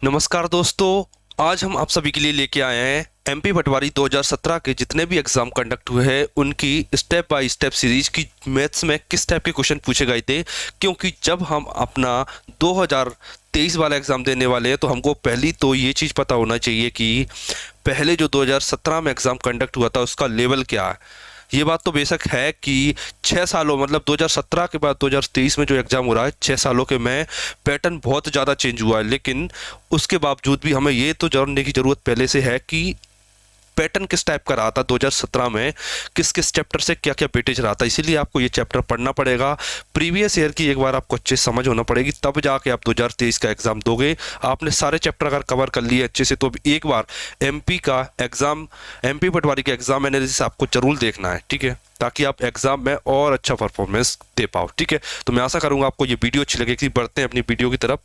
नमस्कार दोस्तों। आज हम आप सभी के लिए लेके आए हैं एमपी पटवारी 2017 के जितने भी एग्जाम कंडक्ट हुए हैं उनकी स्टेप बाय स्टेप सीरीज की मैथ्स में किस टाइप के क्वेश्चन पूछे गए थे। क्योंकि जब हम अपना 2023 वाला एग्जाम देने वाले हैं तो हमको पहली तो ये चीज़ पता होना चाहिए कि पहले जो 2017 में एग्जाम कंडक्ट हुआ था उसका लेवल क्या है। ये बात तो बेशक है कि 6 सालों मतलब 2017 के बाद 2023 में जो एग्ज़ाम हो रहा है 6 सालों के में पैटर्न बहुत ज़्यादा चेंज हुआ है, लेकिन उसके बावजूद भी हमें ये तो जानने की ज़रूरत पहले से है कि पैटर्न किस टाइप का रहा था 2017 में, किस किस चैप्टर से क्या क्या वेटेज रहा था। इसीलिए आपको ये चैप्टर पढ़ना पड़ेगा, प्रीवियस ईयर की एक बार आपको अच्छे से समझ होना पड़ेगी, तब जाके आप 2023 का एग्जाम दोगे। आपने सारे चैप्टर अगर कवर कर लिए अच्छे से तो अब एक बार एमपी का एग्जाम, एमपी पटवारी का एग्जाम एनालिसिस आपको जरूर देखना है, ठीक है, ताकि आप एग्जाम में और अच्छा परफॉर्मेंस दे पाओ। ठीक है, तो मैं आशा करूंगा आपको ये वीडियो अच्छी लगेगी। बढ़ते हैं अपनी वीडियो की तरफ।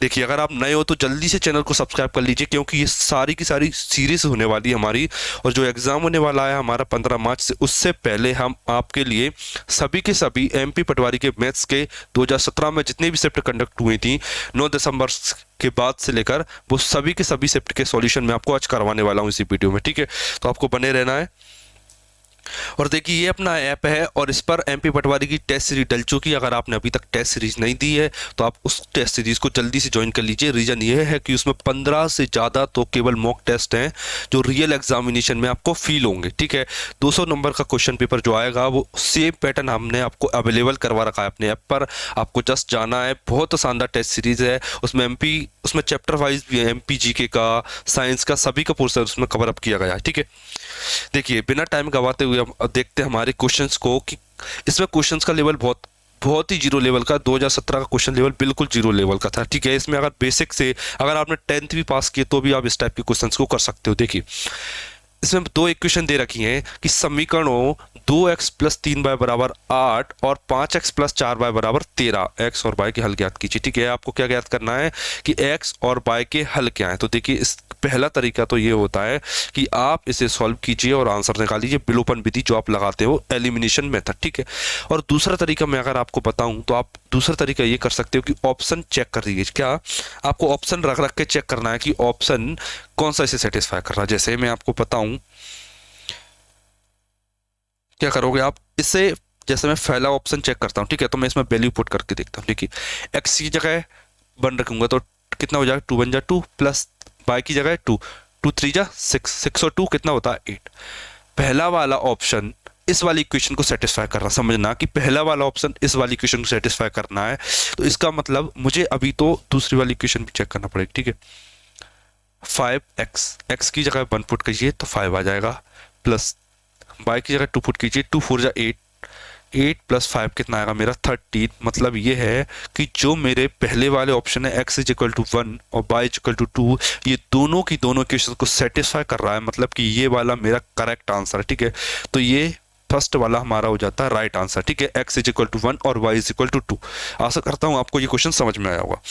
देखिए, अगर आप नए हो तो जल्दी से चैनल को सब्सक्राइब कर लीजिए, क्योंकि ये सारी की सारी सीरीज होने वाली है हमारी, और जो एग्जाम होने वाला है हमारा 15 मार्च से, उससे पहले हम आपके लिए सभी के सभी एमपी पटवारी के मैथ्स के 2017 में जितने भी शिफ्ट कंडक्ट हुई थी 9 दिसंबर के बाद से लेकर, वो सभी के सभी शिफ्ट के सॉल्यूशन मैं आपको आज करवाने वाला हूँ इसी वीडियो में। ठीक है, तो आपको बने रहना है। और देखिए, ये अपना ऐप है और इस पर एमपी पटवारी की टेस्ट सीरीज डल चुकी है। अगर आपने अभी तक टेस्ट सीरीज नहीं दी है तो आप उस टेस्ट सीरीज को जल्दी से ज्वाइन कर लीजिए। रीजन ये है कि उसमें 15 से ज़्यादा तो केवल मॉक टेस्ट हैं जो रियल एग्जामिनेशन में आपको फील होंगे। ठीक है, 200 नंबर का क्वेश्चन पेपर जो आएगा वो सेम पैटर्न हमने आपको अवेलेबल करवा रखा है अपने ऐप पर। आपको जस्ट जाना है, बहुत शानदार टेस्ट सीरीज है। उसमें चैप्टर वाइज भी है, एमपी जीके का, साइंस का, सभी का पोर्शन उसमें कवर अप किया गया है। ठीक है, देखिए बिना टाइम गवाते हुए हम देखते हैं हमारे क्वेश्चंस को कि इसमें क्वेश्चंस का लेवल बहुत बहुत ही जीरो लेवल का, 2017 का क्वेश्चन लेवल बिल्कुल जीरो लेवल का था। ठीक है, इसमें अगर बेसिक से अगर आपने 10th भी पास किए तो भी आप इस टाइप के क्वेश्चंस को कर सकते हो। देखिए, इसमें दो इक्वेशन दे रखी हैं कि समीकरणों 2x+3y बराबर 8 और 5x+4y बराबर 13, एक्स और y के हल ज्ञात कीजिए। ठीक है, आपको क्या ज्ञात करना है कि x और y के हल क्या है। तो देखिए, इस पहला तरीका तो ये होता है कि आप इसे सॉल्व कीजिए और आंसर निकालिए, विलोपन विधि जो आप लगाते हो, एलिमिनेशन मेथड। ठीक है, और दूसरा तरीका मैं अगर आपको बताऊं तो आप दूसरा तरीका ये कर सकते हो कि ऑप्शन चेक कर दीजिए। क्या आपको ऑप्शन रख रख के चेक करना है कि ऑप्शन कौन सा इसे सेटिस्फाई कर रहा है। जैसे मैं आपको बताऊं, क्या करोगे आप इससे, जैसे मैं पहला ऑप्शन चेक करता हूँ, ठीक है, तो मैं इसमें वैल्यू पुट करके देखता हूँ। देखिए, एक्स की जगह 1 रखूंगा तो कितना हो जाएगा, 2 बन जाए 2, प्लस वाई की जगह 2, 2 3 जा 6, 6 और 2 कितना होता है 8। पहला वाला ऑप्शन इस वाली इक्वेशन को सेटिस्फाई कर रहा, समझना कि पहला वाला ऑप्शन इस वाली इक्वेशन को सेटिस्फाई करना है। तो इसका मतलब मुझे अभी तो दूसरी वाली इक्वेशन भी चेक करना पड़ेगी। ठीक है, 5x, एक्स की जगह 1 पुट कीजिए तो 5 आ जाएगा, प्लस y की जगह 2 पुट कीजिए, 2 4 जा 8, 8 प्लस 5 कितना आएगा मेरा 13। मतलब ये है कि जो मेरे पहले वाले ऑप्शन है x इज इक्वल टू 1 और y इज इक्वल टू 2, ये दोनों की दोनों इक्वेशन को सेटिस्फाई कर रहा है, मतलब कि ये वाला मेरा करेक्ट आंसर है। ठीक है, तो ये फर्स्ट वाला हमारा हो जाता है राइट आंसर। ठीक है, x इज इक्वल टू 1 और y इज इक्वल टू 2। आशा करता हूँ आपको ये क्वेश्चन समझ में आया होगा।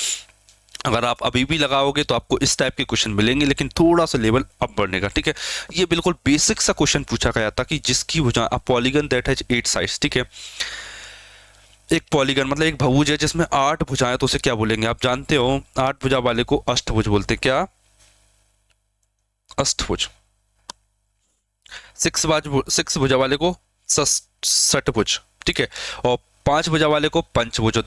अगर आप अभी भी लगाओगे तो आपको इस टाइप के क्वेश्चन मिलेंगे, लेकिन थोड़ा सा लेवल अप बढ़ेगा। ठीक है, ये बिल्कुल बेसिक सा क्वेश्चन पूछा गया था कि जिसकी भुजा a polygon that has 8 sides. ठीक है, एक पॉलीगन मतलब एक बहुभुज है जिसमें 8 भुजाएं, तो उसे क्या बोलेंगे आप जानते हो, 8 भुजा वाले को अष्टभुज बोलते हैं। क्या, अष्टभुज। 6 भुजा वाले को षटभुज। ठीक है, और 5 भुजा वाले को पंचभुज, और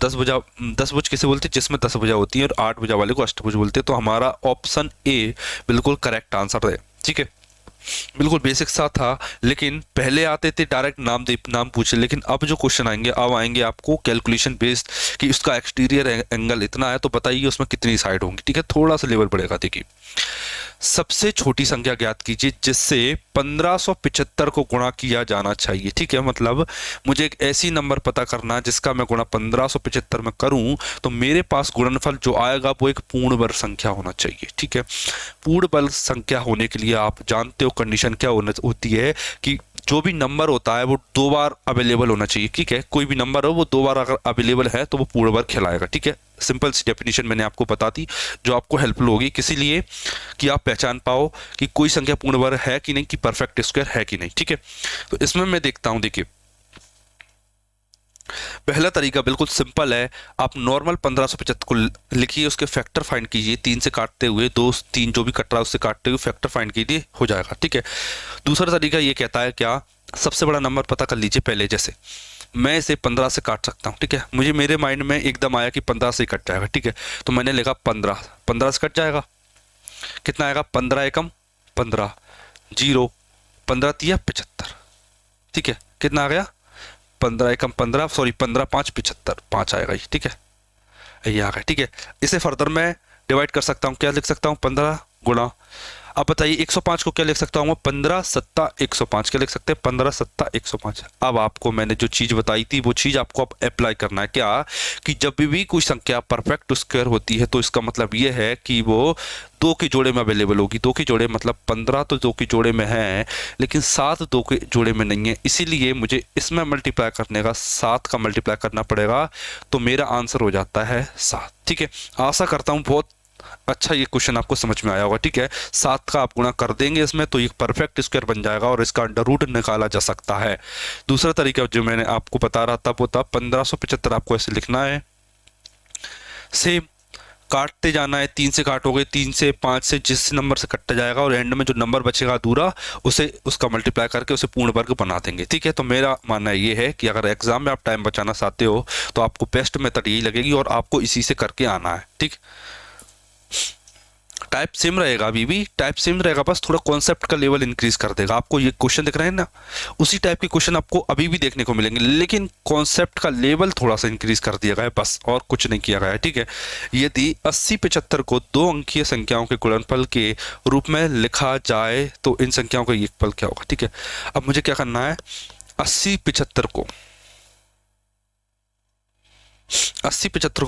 10 भुज किसे बोलते हैं, जिसमें 10 भुजा होती है, और 8 भुजा वाले को अष्टभुज बोलते हैं। तो हमारा ऑप्शन ए बिल्कुल करेक्ट आंसर है। ठीक है, बिल्कुल बेसिक सा था, लेकिन पहले आते थे डायरेक्ट नाम पूछे, लेकिन अब जो क्वेश्चन आएंगे अब आएंगे आपको कैलकुलेशन बेस्ड कि उसका एक्सटीरियर एंगल इतना है तो बताइए उसमें कितनी साइड होंगी। ठीक है, थोड़ा सा लेवल बढ़ेगा। देखिए, सबसे छोटी संख्या ज्ञात कीजिए जिससे 1575 को गुणा किया जाना चाहिए। ठीक है, मतलब मुझे एक ऐसी नंबर पता करना जिसका मैं गुणा 1575 में करूं तो मेरे पास गुणनफल जो आएगा वो एक पूर्ण वर्ग संख्या होना चाहिए। ठीक है, पूर्ण वर्ग संख्या होने के लिए आप जानते हो कंडीशन क्या होती है कि जो भी नंबर होता है वो 2 बार अवेलेबल होना चाहिए। ठीक है, कोई भी नंबर हो वो 2 बार अगर अवेलेबल है तो वो पूर्ण वर्ग कहलाएगा। ठीक है, सिंपल सी डेफिनेशन मैंने आपको बता दी जो आपको हेल्पफुल होगी किसी लिए कि आप पहचान पाओ कि कोई संख्या पूर्ण वर्ग है कि नहीं, कि परफेक्ट स्क्वायर है कि नहीं। ठीक है, तो इसमें मैं देखता हूं, देखिए पहला तरीका बिल्कुल सिंपल है। आप नॉर्मल 1575 को लिखिए, उसके फैक्टर फाइंड कीजिए, 3 से काटते हुए, 2 3 जो भी कट रहा है उससे काटते हुए फैक्टर फाइंड कीजिए, हो जाएगा। ठीक है। दूसरा तरीका ये कहता है क्या, सबसे बड़ा नंबर पता कर लीजिए पहले। जैसे मैं इसे 15 से काट सकता हूँ, ठीक है। मुझे मेरे माइंड में एकदम आया कि 15 से ही कट जाएगा, ठीक है। तो मैंने लिखा 15, 15 से कट जाएगा, कितना आएगा, 15 एकम 15, 0, 15 तिया 75, ठीक है। कितना आ गया, 15 एकम 15, सॉरी 15 5 75, 5 आएगा ये, ठीक है। ये आ गया, ठीक है। इसे फर्दर मैं डिवाइड कर सकता हूँ, क्या लिख सकता हूँ, 15 गुणा, अब बताइए 105 को क्या लिख सकता हूँ, 15 सत्ता 105, क्या लिख सकते हैं, 15 सत्ता 105। अब आपको मैंने जो चीज बताई थी वो चीज आपको अब अप्लाई करना है, क्या कि जब भी कोई संख्या परफेक्ट स्क्वायर होती है तो इसका मतलब ये है कि वो 2 के जोड़े में अवेलेबल होगी। 2 के जोड़े मतलब 15 तो 2 के जोड़े में है, लेकिन 7 2 के जोड़े में नहीं है, इसीलिए मुझे इसमें मल्टीप्लाई करने का 7 का मल्टीप्लाई करना पड़ेगा, तो मेरा आंसर हो जाता है 7। ठीक है। आशा करता हूँ बहुत अच्छा ये क्वेश्चन आपको समझ में आया होगा। ठीक है। 7 का आप गुणा कर देंगे इसमें तो ये परफेक्ट स्क्वायर बन जाएगा और इसका अंडर रूट निकाला जा सकता है। दूसरा तरीका जो मैंने आपको बता रहा था वो था 1575, आपको ऐसे लिखना है, सेम काटते जाना है, 3 से काटोगे, 3 से 5 से जिस नंबर से कटता जाएगा और एंड में जो नंबर बचेगा अधूरा उसे उसका मल्टीप्लाई करके उसे पूर्ण वर्ग बना देंगे। ठीक है। तो मेरा मानना ये है कि अगर एग्जाम में आप टाइम बचाना चाहते हो तो आपको बेस्ट मेथड यही लगेगी और आपको इसी से करके आना है। ठीक, टाइप सेम रहेगा, अभी भी टाइप सेम रहेगा, बस थोड़ा कॉन्सेप्ट का लेवल इंक्रीज कर देगा। आपको ये क्वेश्चन दिख रहे हैं ना, उसी टाइप के क्वेश्चन आपको अभी भी देखने को मिलेंगे, लेकिन कॉन्सेप्ट का लेवल थोड़ा सा इंक्रीज कर दिया गया है, बस और कुछ नहीं किया गया है। ठीक है। यदि 80 75 को 2 अंकीय संख्याओं के गुणनफल के रूप में लिखा जाए तो इन संख्याओं का योगफल क्या होगा। ठीक है। अब मुझे क्या करना है, 80 75 को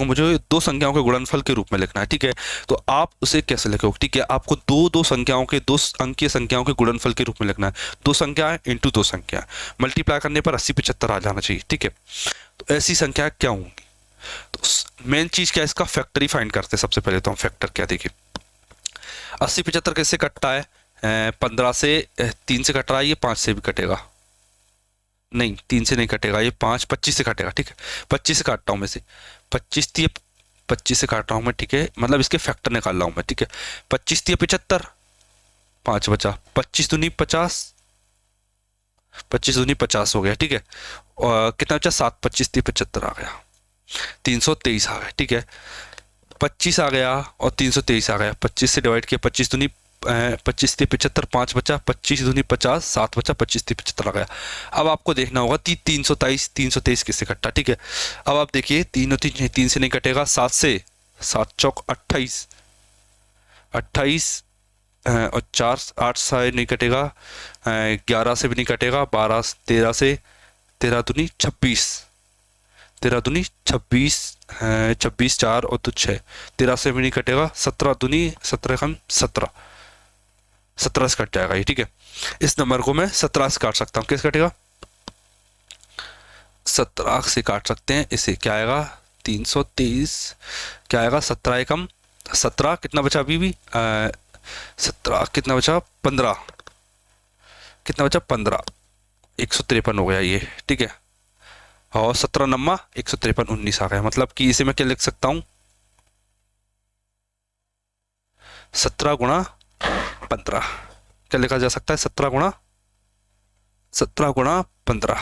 मुझे 2 संख्याओं के गुणनफल के रूप में लिखना है। ठीक है। तो आप उसे कैसे लिखोगे, ठीक है, आपको दो संख्याओं के 2 अंकीय संख्याओं के गुणनफल के रूप में लिखना है। 2 संख्याएं इंटू 2 संख्या, मल्टीप्लाई करने पर 80 75 आ जाना चाहिए। ठीक है। तो ऐसी संख्या क्या होंगी, तो मेन चीज क्या है, इसका फैक्टरी फाइंड करते हैं। सबसे पहले तो हम फैक्टर क्या, देखिए 80 75 कैसे कटता है, 15 से 3 से कट रहा है, ये 5 से भी कटेगा, नहीं 3 से नहीं कटेगा, ये 5 25 से काटेगा। ठीक है। 25 से काटता हूँ मैं से, 25 से काट रहा हूँ मैं। ठीक है। मतलब इसके फैक्टर निकाल रहा हूँ मैं। ठीक है। 25 तिया 75, 5 बचा, 25 दूनी 50, 25 दूनी 50 हो गया। ठीक है। और कितना बचा, 7, 25 तिया 75 आ गया, 323 आ गया। ठीक है। 25 आ गया और 323 आ गया, 25 से डिवाइड किया, 25 दूनी 25 से 75, 5 बचा, 25 दूनी 50, 7 बचा, 25 से 75 आ गया। अब आपको देखना होगा 323 किससे कटता। ठीक है। अब आप देखिए 3 से नहीं कटेगा, 7 से, 7 चौक 28, 28 और 4 8 से नहीं कटेगा, 11 से भी नहीं कटेगा, 12 13 से, 13 दूनी 26, 13 दूनी 26, 26 4 और तो 6, 13 से भी नहीं कटेगा, 17 दूनी 17 कम 17, 17 से कट जाएगा ये। ठीक है। इस नंबर को मैं 17 से काट सकता हूँ, कैसे कटेगा, 17 से काट सकते हैं इसे, क्या आएगा 323, क्या आएगा 17 एकम 17, कितना बचा अभी भी 17, कितना बचा 15, कितना बचा 15, 153 हो गया ये। ठीक है। और 17 नम्मा 153, 19 आ गया। मतलब कि इसे मैं क्या लिख सकता हूँ, 17 गुणा 15, क्या लिखा जा सकता है, 17 गुणा 15,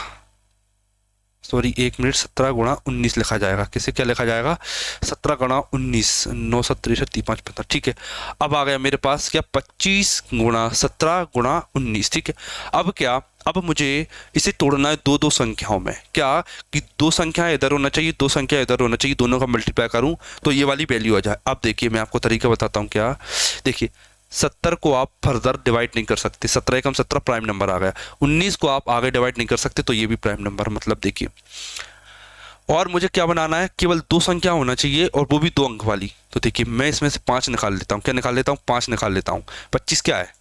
सॉरी 1 मिनट, 17 गुणा 19 लिखा जाएगा। किसे क्या लिखा जाएगा, 17 गुणा 19, 9 7 3 5 15। ठीक है। अब आ गया मेरे पास क्या, 25 गुणा 17 गुणा 19। ठीक है। अब क्या, अब मुझे इसे तोड़ना है 2 संख्याओं में, क्या कि 2 संख्याएं इधर होना चाहिए, 2 संख्या इधर होना चाहिए, दोनों का मल्टीप्लाई करूं तो ये वाली वैल्यू आ जाए। अब देखिए मैं आपको तरीका बताता हूं, क्या देखिए 70 को आप फर्दर डिवाइड नहीं कर सकते, 17 एकम 17 प्राइम नंबर आ गया, 19 को आप आगे डिवाइड नहीं कर सकते तो ये भी प्राइम नंबर। मतलब देखिए, और मुझे क्या बनाना है, केवल 2 संख्या होना चाहिए और वो भी 2 अंक वाली। तो देखिए मैं इसमें से 5 निकाल लेता हूँ, क्या निकाल लेता हूँ, 5 निकाल लेता हूँ। 25 क्या है,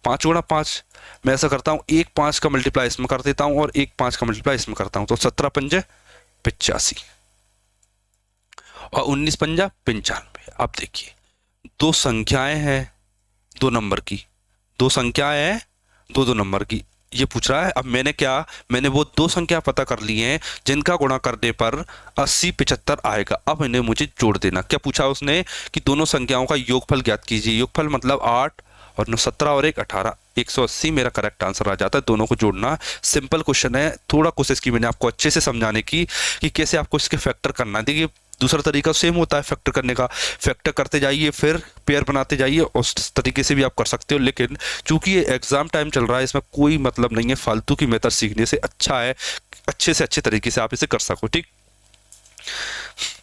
5 गुणा 5, मैं ऐसा करता हूँ, 1 5 का मल्टीप्लाई इसमें कर देता हूँ और 1 5 का मल्टीप्लाई इसमें करता हूँ, तो 17 पंजे 85 और 19 पंजा 95। अब देखिए 2 संख्याएं हैं 2 नंबर की, 2 संख्याएं हैं 2 नंबर की, ये पूछ रहा है। अब मैंने वो दो संख्या पता कर ली हैं जिनका गुणा करने पर 80 75 आएगा। अब इन्हें मुझे जोड़ देना। क्या पूछा उसने कि दोनों संख्याओं का योगफल ज्ञात कीजिए। योगफल मतलब 8 और 9 17 और 1 18 180 मेरा करेक्ट आंसर आ जाता है। दोनों को जोड़ना सिंपल क्वेश्चन है। थोड़ा कोशिश की मैंने आपको अच्छे से समझाने की कि कैसे आपको इसके फैक्टर करना है। देखिए दूसरा तरीका सेम होता है फैक्टर करने का, फैक्टर करते जाइए फिर पेयर बनाते जाइए, उस तरीके से भी आप कर सकते हो। लेकिन चूंकि ये एग्जाम टाइम चल रहा है, इसमें कोई मतलब नहीं है फालतू की मेथड सीखने से। अच्छा है अच्छे से अच्छे तरीके से आप इसे कर सको। ठीक,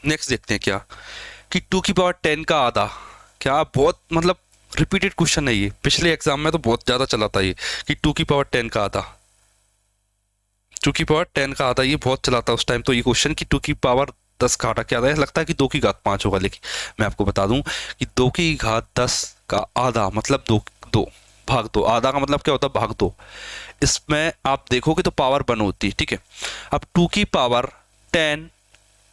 नेक्स्ट देखते हैं क्या कि 2 की पावर 10 का आधा। क्या बहुत मतलब रिपीटेड क्वेश्चन है ये, पिछले एग्जाम में तो बहुत ज्यादा चला था ये कि 2 की पावर 10 का आधा। 2 की पावर 10 का आधा ये बहुत चला था उस टाइम तो ये क्वेश्चन कि 2 की पावर 10 का आधा क्या आता है। लगता है कि 2 की घात 5 होगा, लेकिन मैं आपको बता दूं कि 2 की घात 10 का आधा मतलब 2 2 भाग 2। आधा का मतलब क्या होता है भाग 2। इसमें आप देखोगे तो पावर 1 होती है। ठीक है, अब 2 की पावर 10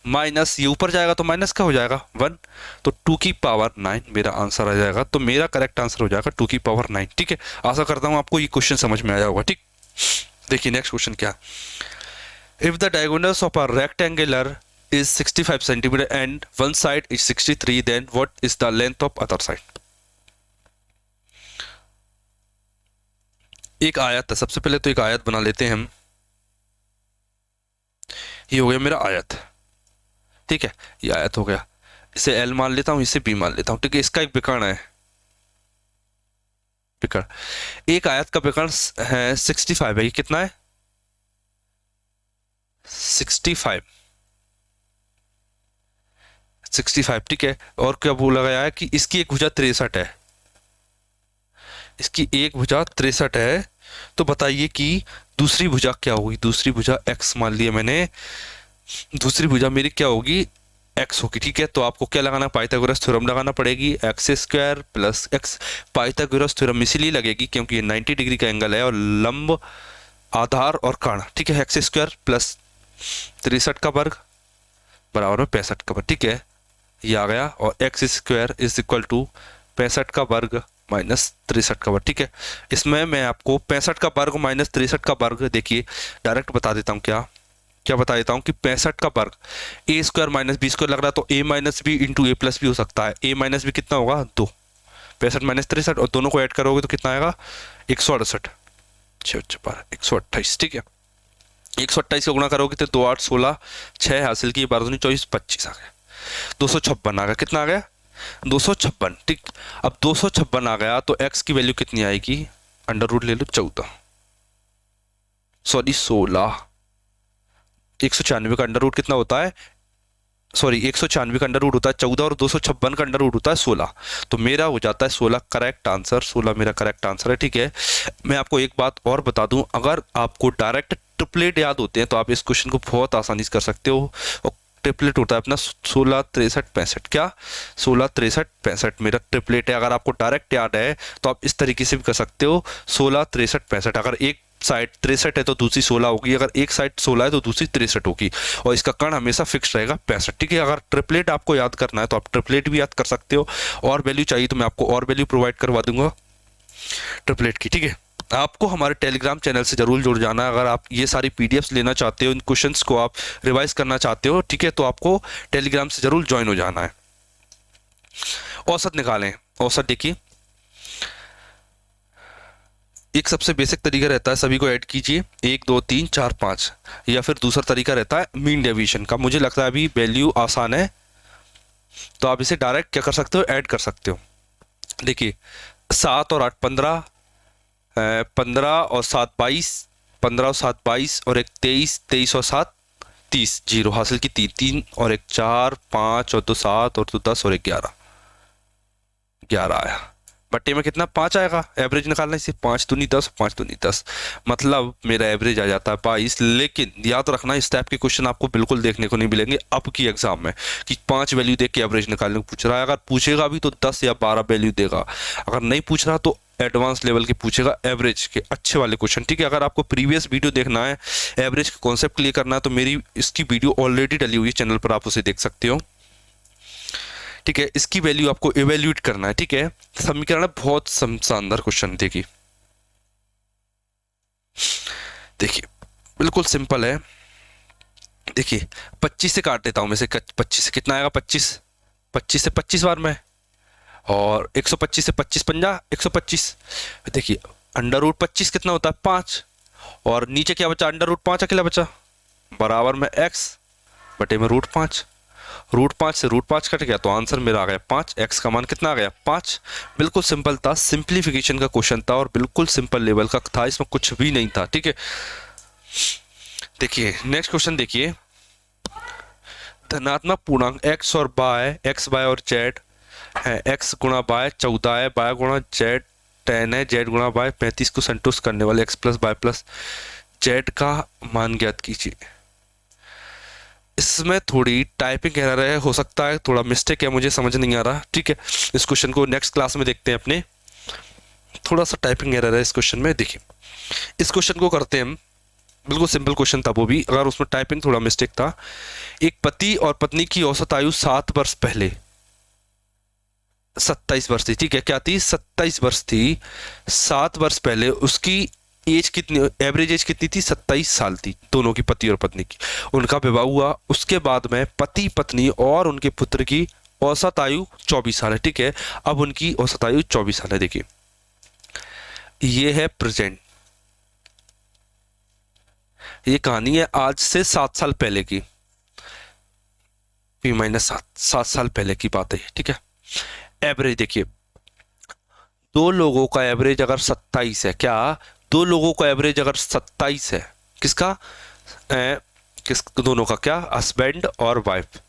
माइनस ये ऊपर जाएगा तो माइनस का हो जाएगा 1, तो 2 की पावर 9 मेरा आंसर आ जाएगा। तो मेरा करेक्ट आंसर हो जाएगा 2 की पावर 9। ठीक है, आशा करता हूं आपको ये क्वेश्चन समझ में आया होगा। ठीक, देखिए नेक्स्ट क्वेश्चन क्या। If the diagonals of a rectangular is 65 centimeter and one side is 63, then what is the length of other side? एक आयत है, सबसे पहले तो एक आयत बना लेते हैं हम। ये हो गया मेरा आयत। ठीक है, ये आयत हो गया। इसे L मान लेता हूं, इसे B मान लेता हूं। ठीक है, इसका एक विकर्ण है, विकर्ण। एक आयत का विकर्ण है 65 है। ये कितना है 65 65। ठीक है, और क्या बोला गया है कि इसकी एक भुजा 63 है। इसकी एक भुजा 63 है, तो बताइए कि दूसरी भुजा क्या होगी। दूसरी भुजा x मान लिया मैंने, दूसरी भुजा मेरी क्या होगी x होगी। ठीक है, तो आपको क्या लगाना, पाइथागोरस थ्योरम लगाना पड़ेगी। X square plus x, Pythagoras theorem इसीलिए लगेगी क्योंकि ये 90 डिग्री का एंगल है और लंब आधार और कर्ण। ठीक है, एक्स स्क्वायर प्लस 63 का वर्ग बराबर में 65 का वर्ग। ठीक है, ये आ गया। और x square is equal to 65 का वर्ग माइनस 63 का वर्ग। ठीक है, इसमें मैं आपको 65 का वर्ग माइनस 63 का वर्ग देखिए डायरेक्ट बता देता हूँ। क्या क्या बता देता हूँ कि 65 का वर्ग ए स्क्वायर माइनस बी स्क्वायर लग रहा है, तो ए माइनस बी इंटू ए प्लस बी हो सकता है। ए माइनस बी कितना होगा 2, 65 माइनस 63, और दोनों को ऐड करोगे तो कितना आएगा 168, 128। ठीक है, 128 का गुणा करोगे तो 2 8 16 6 हासिल की 12 24 25 आ गया। 256 आ गया। कितना आ गया 256। ठीक, अब 256 आ गया तो x की वैल्यू कितनी आएगी, अंडर रूट ले लो 14, सॉरी 16। 196 का अंडर रूट कितना होता है, सॉरी 196 का अंडर रूट होता है 14 और 256 का अंडर रूट होता है 16। तो मेरा हो जाता है 16 करेक्ट आंसर। 16 मेरा करेक्ट आंसर है। ठीक है, मैं आपको एक बात और बता दूं, अगर आपको डायरेक्ट ट्रिपलेट याद होते हैं तो आप इस क्वेश्चन को बहुत आसानी से कर सकते हो। और ट्रिपलेट होता है अपना 16 63 65। क्या 16 63 65 मेरा ट्रिपलेट है। अगर आपको डायरेक्ट याद है तो आप इस तरीके से भी कर सकते हो 16 63 65। अगर एक साइड 63 है तो दूसरी 16 होगी, अगर एक साइड 16 है तो दूसरी 63 होगी, और इसका कर्ण हमेशा फिक्स रहेगा 65। ठीक है, अगर ट्रिपलेट आपको याद करना है तो आप ट्रिपलेट भी याद कर सकते हो। और वैल्यू चाहिए तो मैं आपको और वैल्यू प्रोवाइड करवा दूंगा ट्रिपलेट की। ठीक है, आपको हमारे टेलीग्राम चैनल से जरूर जुड़ जाना है। अगर आप ये सारी पीडीएफ्स लेना चाहते हो, इन क्वेश्चंस को आप रिवाइज करना चाहते हो, ठीक है, तो आपको टेलीग्राम से जरूर ज्वाइन हो जाना है। औसत निकालें। औसत देखिए, एक सबसे बेसिक तरीका रहता है, सभी को ऐड कीजिए 1 2 3 4 5, या फिर दूसरा तरीका रहता है मीन डेविएशन का। मुझे लगता है अभी वैल्यू आसान है तो आप इसे डायरेक्ट क्या कर सकते हो, ऐड कर सकते हो। देखिए 7 और 8 15, 15 और 7 22, 15 और 7 22, और एक 23, 23 और 7 30, 0 हासिल की 3 3, और एक 4 5 और 2 7 और 2 10 और एक 11 11 आया। बट्टे में कितना 5 आएगा। एवरेज निकालना इसे 5 दूनी 10, 5 दूनी 10, मतलब मेरा एवरेज आ जाता है 22। लेकिन याद रखना इस टाइप के क्वेश्चन आपको बिल्कुल देखने को नहीं मिलेंगे अब की एग्जाम में कि 5 वैल्यू देख के एवरेज निकालने को पूछ रहा है। अगर पूछेगा भी तो 10 या 12 वैल्यू देगा। अगर नहीं पूछ रहा तो एडवांस लेवल के पूछेगा, एवरेज के अच्छे वाले क्वेश्चन। ठीक है, अगर आपको प्रीवियस वीडियो देखना है, एवरेज का कॉन्सेप्ट क्लियर करना है, तो मेरी इसकी वीडियो ऑलरेडी डली हुई है चैनल पर, आप उसे देख सकते हो। ठीक है, इसकी वैल्यू आपको इवेल्यूएट करना है। ठीक है, समीकरण बहुत शानदार क्वेश्चन। देखिए देखिए बिल्कुल सिंपल है। देखिए 25 से काट देता हूँ मैं से, 25 से कितना आएगा, 25, 25 से 25 बार में, और 125 से 25 पंजा 125। देखिए अंडर रूट 25 कितना होता है, 5, और नीचे क्या बचा, अंडर रूट 5 अकेला बचा, बराबर में एक्स बटे में रूट 5। रूट 5 से रूट 5 कट गया तो आंसर मेरा आ गया 5। एक्स का मान कितना आ गया, 5। बिल्कुल सिंपल था, सिंप्लीफिकेशन का क्वेश्चन था और बिल्कुल सिंपल लेवल का था, इसमें कुछ भी नहीं था। ठीक है, देखिए नेक्स्ट क्वेश्चन देखिए। धनात्मक पूर्णांक एक्स और बाय, एक्स बाय और जेड है, एक्स गुणा बाय 14 है, बाय गुणा जेड 10 है, जेड गुणा बाय 35 को संतुष्ट करने वाले x plus by plus Z का मान ज्ञात कीजिए। इसमें थोड़ी टाइपिंग एरर है, हो सकता है थोड़ा मिस्टेक है, मुझे समझ नहीं आ रहा। ठीक है, इस क्वेश्चन को नेक्स्ट क्लास में देखते हैं अपने। थोड़ा सा टाइपिंग एरर है इस क्वेश्चन में। देखिए इस क्वेश्चन को करते हैं हम, बिल्कुल सिंपल क्वेश्चन था वो भी, अगर उसमें टाइपिंग थोड़ा मिस्टेक था। एक पति और पत्नी की औसत आयु 7 वर्ष पहले 27 वर्ष थी। ठीक है, क्या थी, 27 वर्ष थी। 7 वर्ष पहले उसकी एज कितनी, एवरेज एज कितनी थी, 27 साल थी, दोनों की, पति और पत्नी की। उनका विवाह हुआ, उसके बाद में पति पत्नी और उनके पुत्र की औसत आयु 24 साल है। ठीक है, अब उनकी औसत आयु 24 साल है। देखिए ये है प्रेजेंट, ये कहानी है आज से 7 साल पहले की, पी माइनस 7 साल पहले की बात है। ठीक है, एवरेज देखिए, दो लोगों का एवरेज अगर 27 है, क्या दो लोगों का एवरेज अगर 27 है, किसका किस दोनों का, क्या हस्बैंड और वाइफ,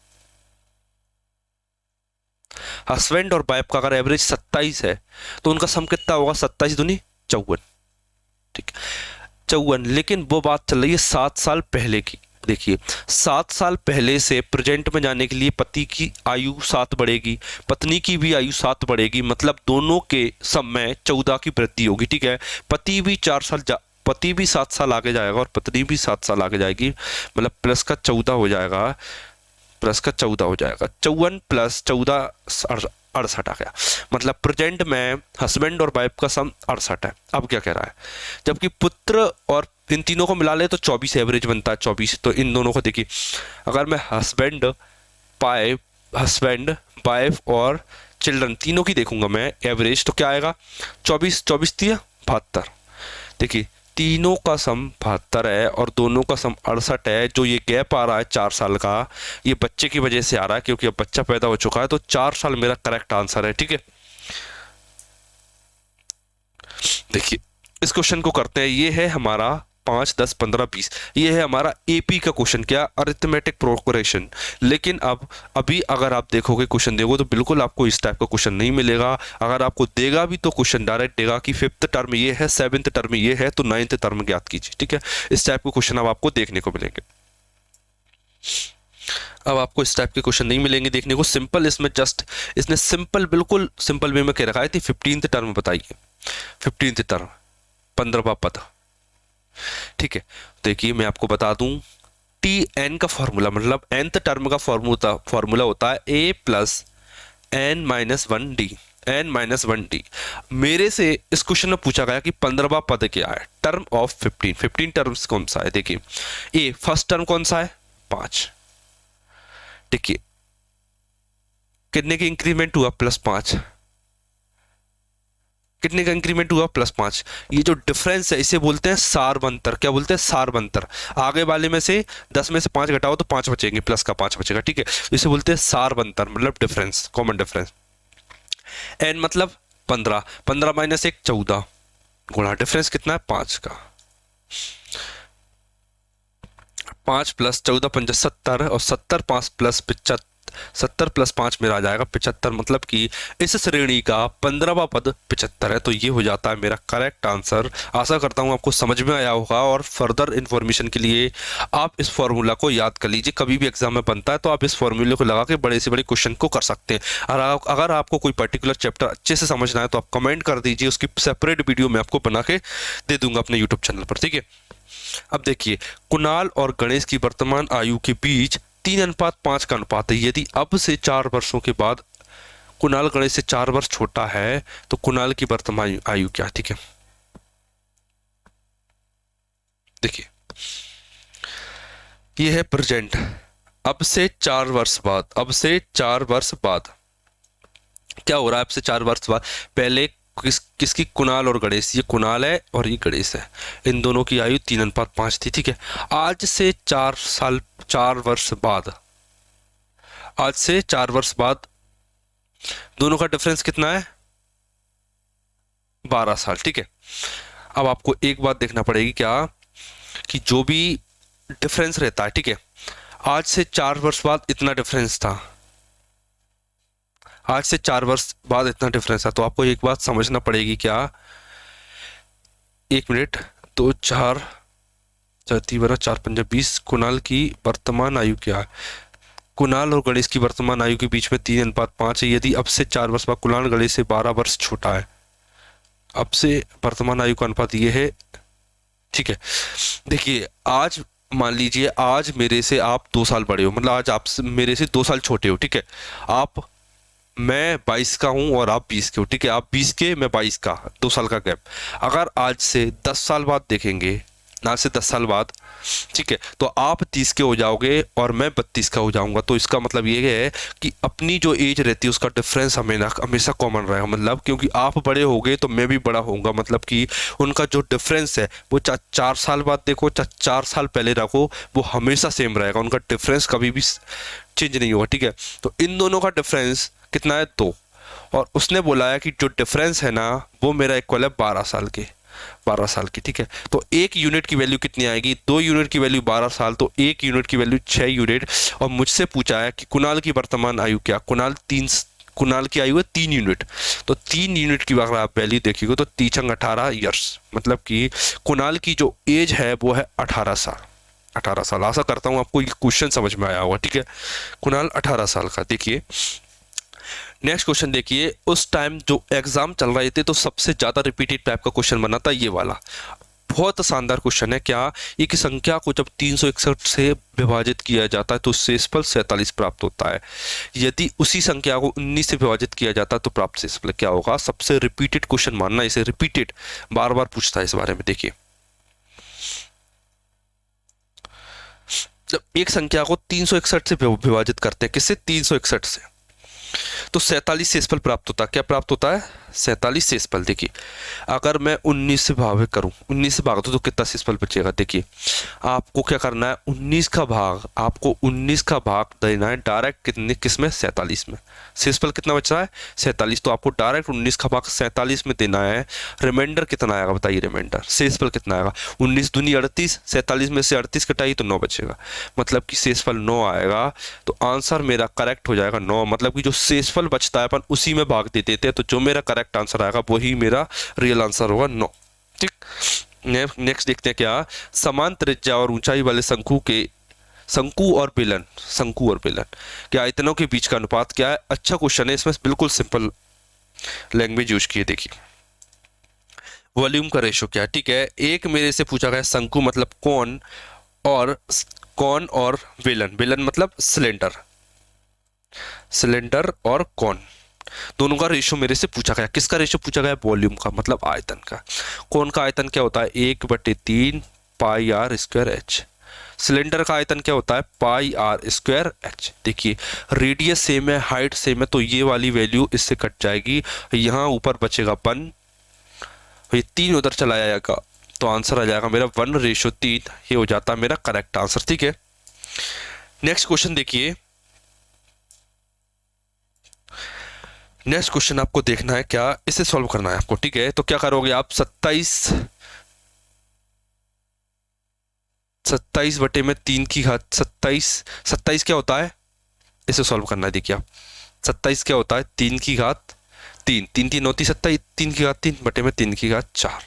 हस्बैंड और वाइफ का अगर एवरेज 27 है तो उनका सम कितना होगा, 27 दूनी 54। ठीक, 54। लेकिन वो बात चल रही है 7 साल पहले की। देखिए 7 साल पहले से प्रेजेंट में जाने के लिए पति की आयु 7 बढ़ेगी, पत्नी की भी आयु 7 बढ़ेगी, मतलब दोनों के सम में 14 की वृद्धि होगी। ठीक है, पति भी 4 साल पति भी 7 साल आगे जाएगा और पत्नी भी 7 साल आगे जाएगी, मतलब प्लस का 14 हो जाएगा, प्लस का 14 हो जाएगा, 54 प्लस 14 68 आ गया। मतलब प्रेजेंट में हस्बैंड और वाइफ का सम 68 है। अब क्या कह रहा है, जबकि पुत्र और इन तीनों को मिला ले तो 24 एवरेज बनता है, 24। तो इन दोनों को देखिए, अगर मैं हस्बैंड वाइफ और चिल्ड्रन तीनों की देखूंगा मैं एवरेज, तो क्या आएगा, 24 24 दिया 72। देखिए तीनों का सम 72 है और दोनों का सम 68 है। जो ये गैप आ रहा है 4 साल का, ये बच्चे की वजह से आ रहा है, क्योंकि अब बच्चा पैदा हो चुका है, तो 4 साल मेरा करेक्ट आंसर है। ठीक है, देखिए इस क्वेश्चन को करते हैं। ये है हमारा 5, 10, 15, 20, ये है हमारा एपी का क्वेश्चन, क्या, अरिथमेटिक प्रोग्रेशन। लेकिन अब अभी अगर आप देखोगे क्वेश्चन देखो तो बिल्कुल आपको इस टाइप का क्वेश्चन नहीं मिलेगा। अगर आपको देगा भी तो क्वेश्चन डायरेक्ट देगा कि 5th टर्म ये है, 7th टर्म ये है, तो 9th टर्म ज्ञात कीजिए। ठीक है, इस टाइप के क्वेश्चन अब आपको देखने को मिलेंगे। अब आपको इस टाइप के क्वेश्चन नहीं मिलेंगे देखने को। सिंपल इसमें जस्ट इसने सिंपल, बिल्कुल सिंपल वे में कह रखा है थी 15th टर्म बताइए, 15th टर्म 15वां पद। ठीक है, देखिए मैं आपको बता दूं, टी एन का फॉर्मूला, मतलब nth टर्म का फॉर्मूला होता है a plus N minus 1d, N minus 1d। मेरे से इस क्वेश्चन में पूछा गया कि 15वां पद क्या है, टर्म ऑफ 15 टर्म्स कौन सा है। देखिए ए फर्स्ट टर्म कौन सा है, 5। देखिए कितने की इंक्रीमेंट हुआ, +5। कितने का इंक्रीमेंट हुआ, +5। ये जो डिफरेंस है इसे बोलते हैं सारबंतर। क्या बोलते हैं, सारबंतर। आगे वाले में से 10 में से 5 घटाओ तो 5 बचेंगे, प्लस का 5 बचेगा। ठीक है, इसे बोलते हैं सारबंतर, मतलब डिफरेंस, कॉमन डिफरेंस। एन मतलब 15, 15 माइनस 1 14, गुणा डिफरेंस कितना है, 5 का। 5 प्लस 14 पंजा 70, और 70 5 प्लस 75, 70 प्लस 5 मेरा आ जाएगा 75। मतलब कि इस श्रेणी का 15वां पद 75 है। तो ये हो जाता है मेरा करेक्ट आंसर। आशा करता हूँ आपको समझ में आया होगा, और फर्दर इन्फॉर्मेशन के लिए आप इस फॉर्मूला को याद कर लीजिए। कभी भी एग्जाम में बनता है तो आप इस फॉर्मूले को लगा के बड़े से बड़े क्वेश्चन को कर सकते हैं। और अगर आपको कोई पर्टिकुलर चैप्टर अच्छे से समझना है तो आप कमेंट कर दीजिए, उसकी सेपरेट वीडियो मैं आपको बना के दे दूंगा अपने यूट्यूब चैनल पर। ठीक है, अब देखिए कुणाल और गणेश की वर्तमान आयु के बीच 3:5 का अनुपात है। यदि अब से 4 वर्षों के बाद कुणाल गणेश से 4 वर्ष छोटा है तो कुणाल की वर्तमान आयु क्या। ठीक है, देखिए ये है प्रेजेंट, अब से 4 वर्ष बाद, अब से 4 वर्ष बाद क्या हो रहा है? अब से 4 वर्ष बाद पहले किसकी? कुणाल और गणेश। ये कुणाल है और ये गणेश है। इन दोनों की आयु 3:5 थी, ठीक है। आज से 4 साल, 4 वर्ष बाद, आज से 4 वर्ष बाद दोनों का डिफरेंस कितना है? 12 साल, ठीक है। अब आपको एक बात देखना पड़ेगी क्या, कि जो भी डिफरेंस रहता है, ठीक है, आज से 4 वर्ष बाद इतना डिफरेंस था, आज से 4 वर्ष बाद इतना डिफरेंस था, तो आपको एक बात समझना पड़ेगी क्या, 1 मिनट, 2 4 4 3 12 4 5 20, कुणाल की वर्तमान आयु क्या है? कुणाल और गणेश की वर्तमान आयु के बीच में 3:5 है। यदि अब से 4 वर्ष बाद कुणाल गणेश से 12 वर्ष छोटा है, अब से वर्तमान आयु का अनुपात ये है, ठीक है। देखिए आज मान लीजिए आज मेरे से आप 2 साल बड़े हो, मतलब आज आप मेरे से 2 साल छोटे हो, ठीक है। आप, मैं 22 का हूं और आप 20 के हो, ठीक है। आप 20 के, मैं 22 का, 2 साल का गैप। अगर आज से 10 साल बाद देखेंगे, आज से 10 साल बाद, ठीक है, तो आप 30 के हो जाओगे और मैं 32 का हो जाऊंगा। तो इसका मतलब ये है कि अपनी जो एज रहती है उसका डिफरेंस हमेशा कॉमन रहेगा, मतलब क्योंकि आप बड़े होगे तो मैं भी बड़ा होऊंगा, मतलब कि उनका जो डिफरेंस है वो 4 साल बाद देखो, 4 साल पहले रखो, वो हमेशा सेम रहेगा, उनका डिफरेंस कभी भी चेंज नहीं होगा, ठीक है। तो इन दोनों का डिफरेंस कितना है? 2। और उसने बोला है कि जो डिफरेंस है ना वो मेरा इक्वल है 12 साल के, 12 साल की, ठीक है। तो 1 यूनिट की वैल्यू कितनी आएगी? 2 यूनिट की वैल्यू 12 साल, तो 1 यूनिट की वैल्यू 6 यूनिट। और मुझसे पूछा है कि कुणाल की वर्तमान आयु क्या? कुणाल की आयु है 3 यूनिट, तो 3 यूनिट की अगर आप वैल्यू देखिएगा तो 3 18 ईयर्स, मतलब कि कुणाल की जो एज है वो है 18 साल, 18 साल। आशा करता हूँ आपको ये क्वेश्चन समझ में आया होगा, ठीक है। कुणाल 18 साल का। देखिए नेक्स्ट क्वेश्चन देखिए, उस टाइम जो एग्जाम चल रहे थे तो सबसे ज्यादा रिपीटेड टाइप का क्वेश्चन बना था ये वाला। बहुत शानदार क्वेश्चन है। क्या? एक संख्या को जब 361 से विभाजित किया जाता है तो शेषफल 47 प्राप्त होता है। यदि उसी संख्या को 19 से विभाजित किया जाता है तो प्राप्त शेषफल क्या होगा? सबसे रिपीटेड क्वेश्चन मानना, इसे रिपीटेड बार बार पूछता है इस बारे में। देखिए जब एक संख्या को 361 से विभाजित करते हैं, किससे? 361 से, तो 47 शेषफल प्राप्त होता है। क्या प्राप्त होता है? 47 शेषफल। देखिए अगर मैं 19 से भाग करूं, 19 से भाग दो तो कितना शेषफल बचेगा? देखिए आपको क्या करना है, 19 का भाग, आपको 19 का भाग देना है डायरेक्ट कितने, किसमें? 47 में। शेषफल कितना बच रहा है? 47, तो आपको डायरेक्ट 19 का भाग 47 में देना है। रिमाइंडर कितना आएगा बताइए? रिमाइंडर शेषफल कितना आएगा? 19 दूनी 38, 47 में से 38 कटाई तो 9 बचेगा, मतलब कि शेषफल 9 आएगा। तो आंसर मेरा करेक्ट हो जाएगा 9, मतलब कि जो शेषफल बचता है अपन उसी में भाग दे देते हैं, तो जो मेरा करेक्ट आंसर आएगा वही मेरा रियल आंसर होगा 9, ठीक। नेक्स्ट देखते हैं क्या, समान त्रिज्या और ऊंचाई वाले शंकु और बेलन के आयतनों के बीच का अनुपात क्या है? अच्छा क्वेश्चन है, इसमें बिल्कुल सिंपल लैंग्वेज यूज की है। देखिए वॉल्यूम का रेशो क्या है, ठीक है। एक मेरे से पूछा गया शंकु मतलब कौन और बेलन मतलब सिलेंडर और कौन, दोनों का रेशो मेरे से पूछा गया। किसका रेशो पूछा गया? वॉल्यूम का, मतलब आयतन का। कौन का आयतन क्या होता है? 1/3 पाई आर स्क्वायर एच। सिलेंडर का आयतन क्या होता है? पाई आर स्क्वायर एच। देखिए रेडियस सेम है, हाइट सेम है, तो ये वाली वैल्यू इससे कट जाएगी, यहाँ ऊपर बचेगा 1, ये 3 उधर चला जाएगा, तो आंसर आ जाएगा मेरा 1:3। ये हो जाता है मेरा करेक्ट आंसर, ठीक है। नेक्स्ट क्वेश्चन देखिए, नेक्स्ट क्वेश्चन आपको देखना है क्या, इसे सॉल्व करना है आपको, ठीक है। तो क्या करोगे आप? 27 बटे में 3 की घात 27 क्या होता है? इसे सॉल्व करना है। देखिए आप 27 क्या होता है? 3 की घात 3, 3 3 होती 27, 3 की घात 3 बटे में 3 की घात 4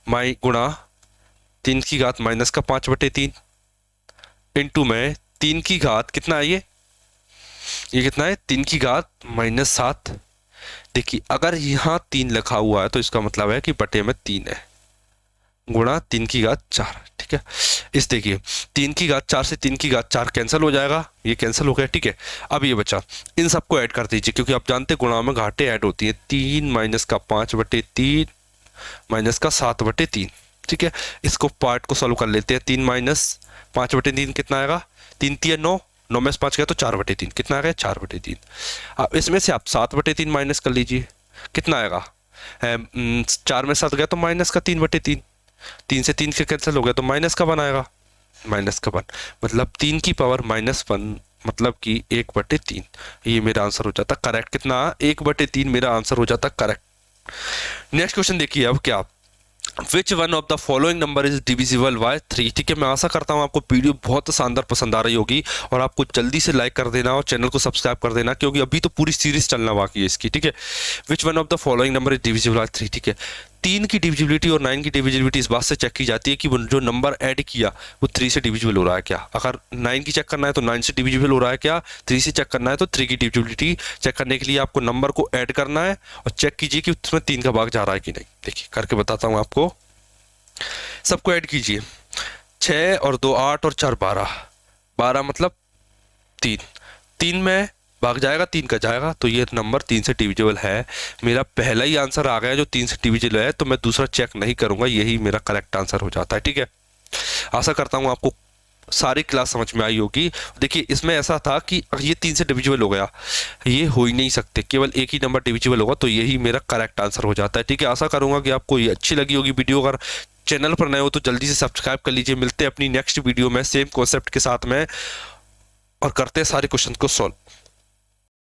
माई गुणा 3 की घात माइनस का 5/3 इंटू में 3 की घात कितना है? ये कितना है? 3 की घात -7। देखिए अगर यहाँ 3 लिखा हुआ है तो इसका मतलब है कि बटे में 3 है, गुणा 3 की घात 4, ठीक है। इस देखिए 3 की घात 4 से 3 की घात 4 कैंसिल हो जाएगा, ये कैंसिल हो गया, ठीक है। अब ये बचा, इन सबको ऐड कर दीजिए क्योंकि आप जानते हैं गुणा में घाटे ऐड होती है। 3 - का 5/3 - का 7/3, ठीक है, इसको पार्ट को सॉल्व कर लेते हैं। 3 माइनस 5/3 कितना आएगा? 3 3 9, 9 में से 5 गया तो 4/3 कितना आ गया? 4/3। अब इसमें से आप 7/3 माइनस कर लीजिए, कितना आएगा? 4 में 7 गया तो माइनस का 3/3, 3 से 3 के कैंसिल हो गया तो माइनस का 1 आएगा, माइनस का 1, मतलब 3 की पावर -1, मतलब कि 1/3। ये मेरा आंसर हो जाता करेक्ट। कितना? 1/3 मेरा आंसर हो जाता करेक्ट। नेक्स्ट क्वेश्चन देखिए अब क्या, which one of the following number is divisible by 3। ठीक है, मैं आशा करता हूँ आपको वीडियो बहुत शानदार पसंद आ रही होगी और आपको जल्दी से लाइक कर देना और चैनल को सब्सक्राइब कर देना, क्योंकि अभी तो पूरी सीरीज चलना बाकी है इसकी। ठीक है, which one of the following number is divisible by 3। ठीक है, 3 की डिविजिबिलिटी और 9 की डिविजिबिलिटी इस बात से चेक की जाती है कि वो जो नंबर ऐड किया वो 3 से डिविजिबल हो रहा है क्या। अगर 9 की चेक करना है तो 9 से डिविजिबल हो रहा है क्या, 3 से चेक करना है तो 3 की डिविजिबिलिटी चेक करने के लिए आपको नंबर को ऐड करना है और चेक कीजिए कि उसमें 3 का भाग जा रहा है कि नहीं। देखिए करके बताता हूँ आपको, सबको ऐड कीजिए। 6 और 2 8 और 4 12, 12 मतलब 3, 3 में भाग जाएगा 3 का जाएगा, तो ये नंबर 3 से डिविजिबल है। मेरा पहला ही आंसर आ गया जो 3 से डिविजिबल है, तो मैं दूसरा चेक नहीं करूंगा, यही मेरा करेक्ट आंसर हो जाता है। ठीक है, आशा करता हूँ आपको सारी क्लास समझ में आई होगी। देखिए इसमें ऐसा था कि अगर ये 3 से डिविजिबल हो गया, ये हो ही नहीं सकते, केवल एक ही नंबर डिविजिबल होगा, तो यही मेरा करेक्ट आंसर हो जाता है। ठीक है, आशा करूंगा कि आपको ये अच्छी लगी होगी वीडियो। अगर चैनल पर नए हो तो जल्दी से सब्सक्राइब कर लीजिए। मिलते हैं अपनी नेक्स्ट वीडियो में सेम कॉन्सेप्ट के साथ में और करते हैं सारे क्वेश्चन को सॉल्व।